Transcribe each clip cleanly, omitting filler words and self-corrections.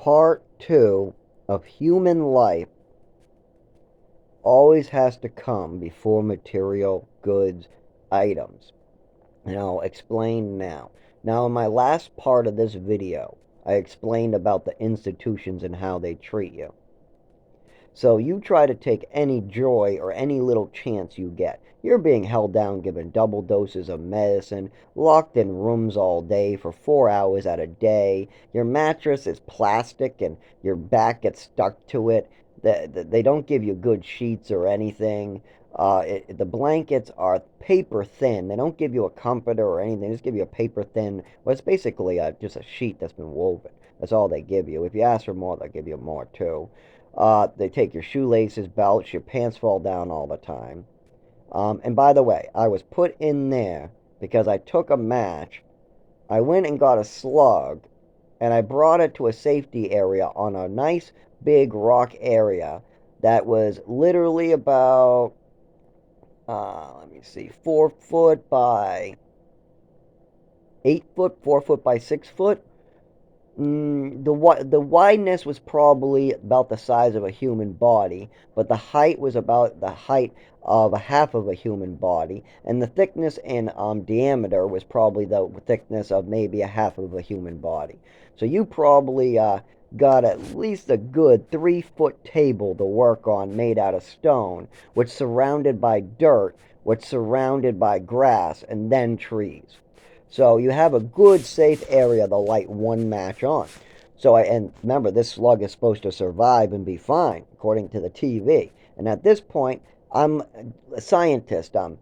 part two of human life always has to come before material goods items. And I'll explain now. Now, in my last part of this video, I explained about the institutions and how they treat you. So you try to take any joy or any little chance you get. You're being held down, given double doses of medicine, locked in rooms all day for 4 hours at a day. Your mattress is plastic and your back gets stuck to it. They don't give you good sheets or anything. The blankets are paper thin. They don't give you a comforter or anything. They just give you a paper thin. Well, it's basically just a sheet that's been woven. That's all they give you. If you ask for more, they'll give you more too. They take your shoelaces, belts, your pants fall down all the time. And by the way, I was put in there because I took a match. I went and got a slug and I brought it to a safety area on a nice big rock area that was literally about, let me see, 4 foot by 8 foot, 4 foot by 6 foot. The wideness was probably about the size of a human body, but the height was about the height of a half of a human body, and the thickness and diameter was probably the thickness of maybe a half of a human body. So you probably got at least a good 3 foot table to work on, made out of stone, which surrounded by dirt, which surrounded by grass, and then trees. So you have a good safe area to light one match on. And remember, this slug is supposed to survive and be fine, according to the TV. And at this point, I'm a scientist. I'm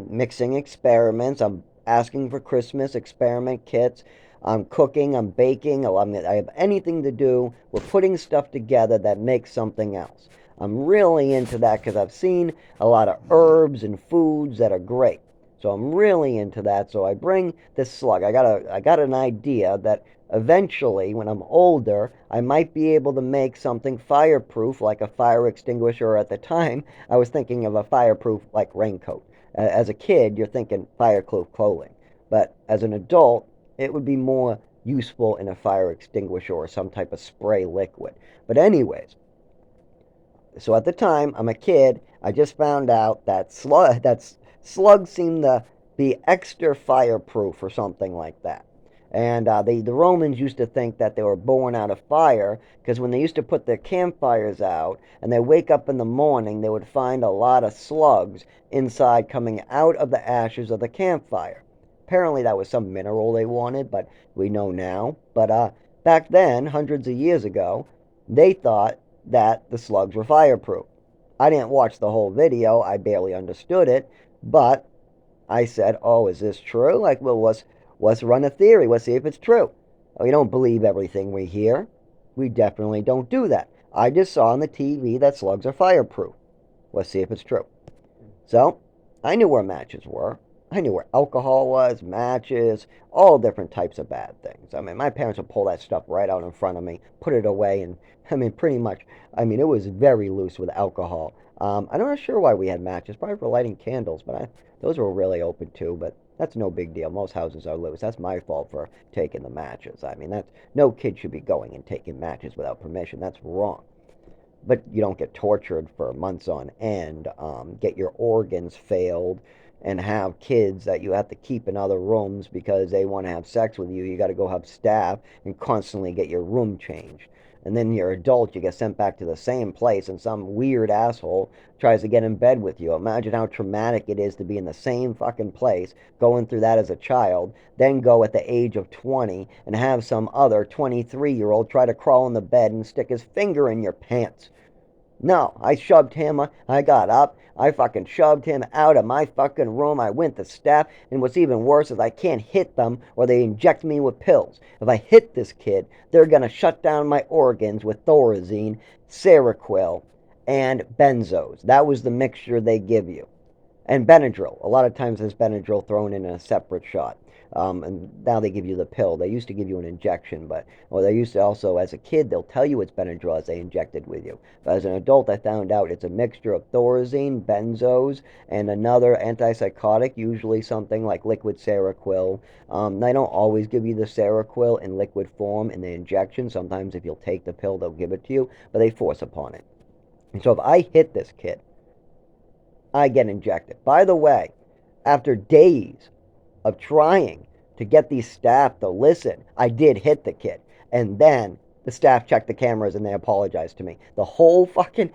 mixing experiments. I'm asking for Christmas experiment kits. I'm cooking. I'm baking. I have anything to do with putting stuff together that makes something else. I'm really into that because I've seen a lot of herbs and foods that are great. So I'm really into that. So I bring this slug. I got an idea that eventually, when I'm older, I might be able to make something fireproof like a fire extinguisher. At the time, I was thinking of a fireproof like raincoat. As a kid, you're thinking fireproof clothing. But as an adult, it would be more useful in a fire extinguisher or some type of spray liquid. But anyways, so at the time, I'm a kid. I just found out that slugs seem to be extra fireproof or something like that. And the Romans used to think that they were born out of fire because when they used to put their campfires out and they wake up in the morning, they would find a lot of slugs inside coming out of the ashes of the campfire. Apparently, that was some mineral they wanted, but we know now. But back then, hundreds of years ago, they thought that the slugs were fireproof. I didn't watch the whole video. I barely understood it, but I said, "Oh, is this true? Like, well, let's run a theory. Let's see if it's true." We don't believe everything we hear. We definitely don't do that. I just saw on the TV that slugs are fireproof. Let's see if it's true. So I knew where matches were. I knew where alcohol was, matches, all different types of bad things. I mean, my parents would pull that stuff right out in front of me, put it away, and I mean, pretty much, I mean, it was very loose with alcohol. I'm not sure why we had matches, probably for lighting candles, but those were really open too, but that's no big deal. Most houses are loose. That's my fault for taking the matches. I mean, that's no kid should be going and taking matches without permission. That's wrong. But you don't get tortured for months on end, get your organs failed, and have kids that you have to keep in other rooms because they want to have sex with you. You got to go have staff and constantly get your room changed. And then you're adult, you get sent back to the same place, and some weird asshole tries to get in bed with you. Imagine how traumatic it is to be in the same fucking place, going through that as a child, then go at the age of 20 and have some other 23-year-old try to crawl in the bed and stick his finger in your pants. No, I shoved him. I got up. I fucking shoved him out of my fucking room. I went to staff. And what's even worse is I can't hit them or they inject me with pills. If I hit this kid, they're going to shut down my organs with Thorazine, Seroquel, and benzos. That was the mixture they give you. And Benadryl. A lot of times there's Benadryl thrown in a separate shot. And now they give you the pill. They used to give you an injection, or they used to also, as a kid, they'll tell you it's Benadryl as they injected with you. But as an adult, I found out it's a mixture of Thorazine, benzos, and another antipsychotic, usually something like liquid Seroquel. They don't always give you the Seroquel in liquid form in the injection. Sometimes if you'll take the pill, they'll give it to you, but they force upon it. And so if I hit this kid, I get injected. By the way, after days of trying to get these staff to listen, I did hit the kid. And then the staff checked the cameras and they apologized to me. The whole fucking.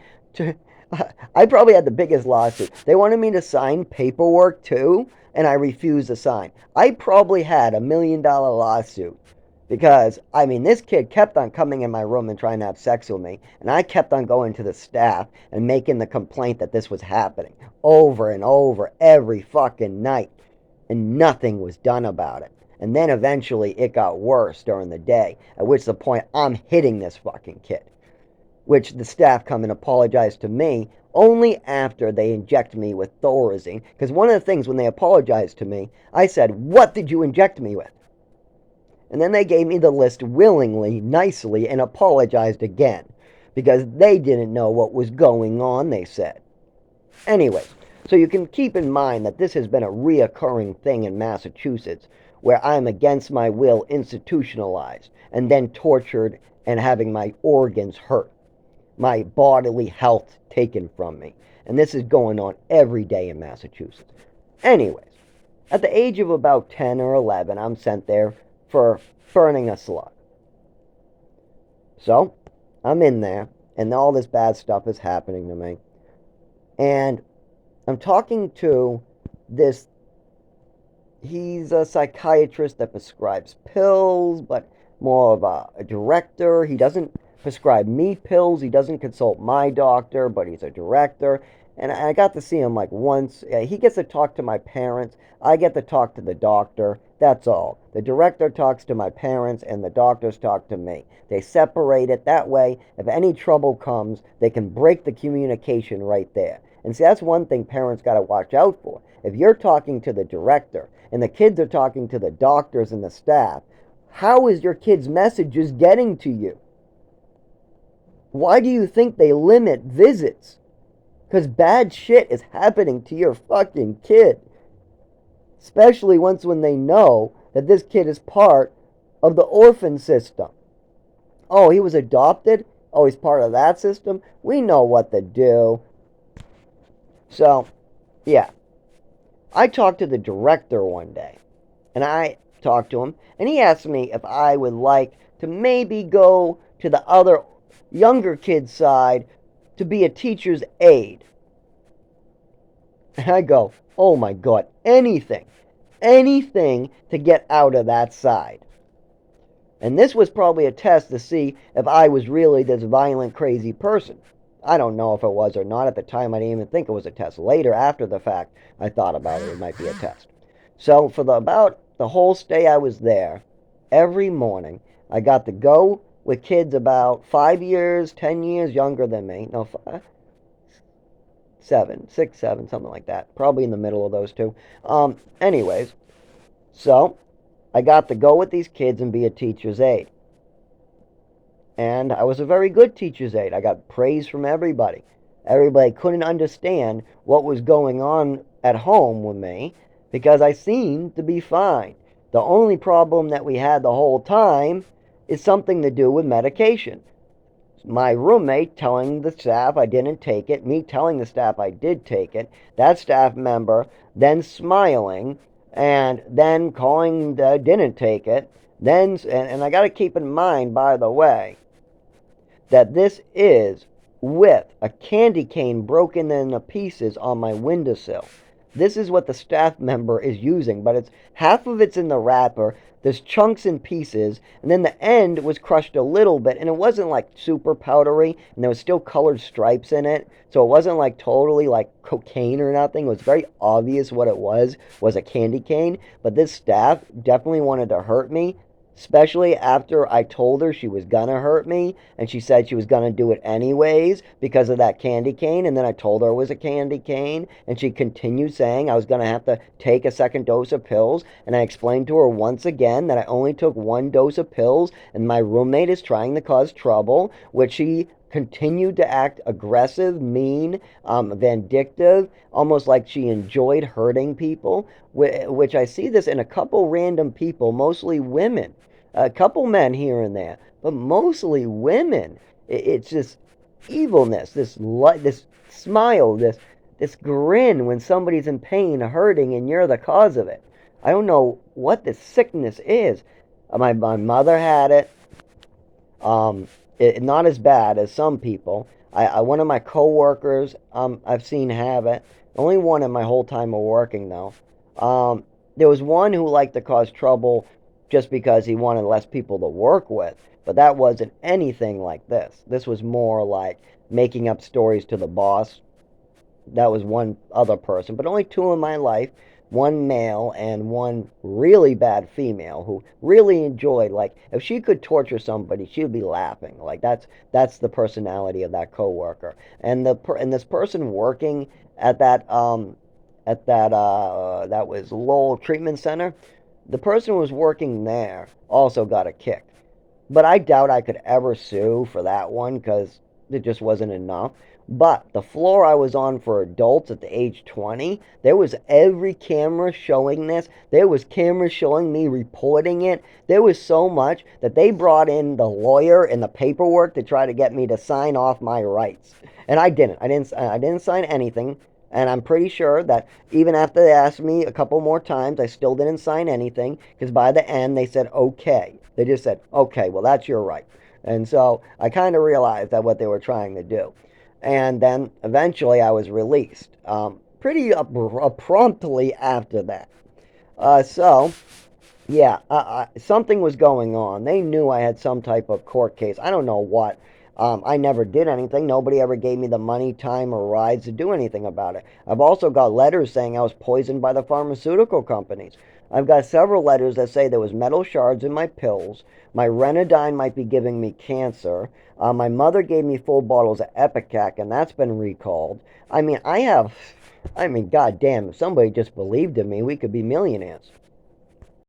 I probably had the biggest lawsuit. They wanted me to sign paperwork too, and I refused to sign. I probably had $1 million lawsuit because, I mean, this kid kept on coming in my room and trying to have sex with me, and I kept on going to the staff and making the complaint that this was happening over and over every fucking night, and nothing was done about it. And then eventually it got worse during the day, at which the point I'm hitting this fucking kid, which the staff come and apologize to me only after they inject me with Thorazine. Because one of the things when they apologized to me, I said, "What did you inject me with?" And then they gave me the list willingly, nicely, and apologized again. Because they didn't know what was going on, they said. Anyways, so you can keep in mind that this has been a reoccurring thing in Massachusetts, where I'm against my will institutionalized, and then tortured and having my organs hurt, my bodily health taken from me. And this is going on every day in Massachusetts. Anyways, at the age of about 10 or 11, I'm sent there for burning a slug. So, I'm in there, and all this bad stuff is happening to me. And I'm talking to this, he's a psychiatrist that prescribes pills, but more of a director. He doesn't prescribe me pills. He doesn't consult my doctor, but he's a director. And I got to see him like once. He gets to talk to my parents. I get to talk to the doctor. That's all. The director talks to my parents and the doctors talk to me. They separate it. That way, if any trouble comes, they can break the communication right there. And see, that's one thing parents got to watch out for. If you're talking to the director and the kids are talking to the doctors and the staff, how is your kid's messages getting to you? Why do you think they limit visits? Because bad shit is happening to your fucking kid. Especially once when they know that this kid is part of the orphan system. Oh, he was adopted? Oh, he's part of that system? We know what to do. So, yeah. I talked to the director one day. And I talked to him. And he asked me if I would like to maybe go to the other younger kid's side to be a teacher's aide. And I go, oh my God, anything to get out of that side. And this was probably a test to see if I was really this violent, crazy person. I don't know if it was or not. At the time, I didn't even think it was a test. Later, after the fact, I thought about it. It might be a test. So for about the whole stay I was there, every morning, I got to go with kids about 5 years, 10 years younger than me. No, 6, 7, something like that. Probably in the middle of those two. Anyways, so I got to go with these kids and be a teacher's aide. And I was a very good teacher's aide. I got praise from everybody. Everybody couldn't understand what was going on at home with me because I seemed to be fine. The only problem that we had the whole time is something to do with medication. My roommate telling the staff I didn't take it, me telling the staff I did take it, that staff member then smiling and then calling that I didn't take it. And I got to keep in mind, by the way, that this is with a candy cane broken into pieces on my windowsill. This is what the staff member is using, but it's half of it's in the wrapper. There's chunks and pieces, and then the end was crushed a little bit, and it wasn't like super powdery, and there was still colored stripes in it, so it wasn't like totally like cocaine or nothing. It was very obvious what it was a candy cane, but this staff definitely wanted to hurt me, especially after I told her she was gonna hurt me and she said she was gonna do it anyways because of that candy cane. And then I told her it was a candy cane and she continued saying I was gonna have to take a second dose of pills. And I explained to her once again that I only took one dose of pills and my roommate is trying to cause trouble, which she continued to act aggressive, mean, vindictive, almost like she enjoyed hurting people, which I see this in a couple random people, mostly women, a couple men here and there, but mostly women. It's just evilness, this smile, this grin when somebody's in pain, hurting, and you're the cause of it. I don't know what this sickness is. My mother had it. Um, not as bad as some people. One of my coworkers, I've seen have it. Only one in my whole time of working though. There was one who liked to cause trouble just because he wanted less people to work with, but that wasn't anything like this. This was more like making up stories to the boss. That was one other person, but only two in my life. One male and one really bad female who really enjoyed, like, if she could torture somebody, she would be laughing. Like that's the personality of that coworker. And this person working at that was Lowell Treatment Center. The person who was working there also got a kick. But I doubt I could ever sue for that one because it just wasn't enough. But the floor I was on for adults at the age 20, there was every camera showing this. There was cameras showing me reporting it. There was so much that they brought in the lawyer and the paperwork to try to get me to sign off my rights. And I didn't. I didn't sign anything. And I'm pretty sure that even after they asked me a couple more times, I still didn't sign anything because by the end they said, okay. They just said, okay, well, that's your right. And so I kind of realized that what they were trying to do. And then eventually I was released pretty promptly after that. So, yeah, something was going on. They knew I had some type of court case. I don't know what. I never did anything. Nobody ever gave me the money, time, or rides to do anything about it. I've also got letters saying I was poisoned by the pharmaceutical companies. I've got several letters that say there was metal shards in my pills. My Renadine might be giving me cancer. My mother gave me full bottles of Epicac, and that's been recalled. I mean, goddamn, if somebody just believed in me, we could be millionaires.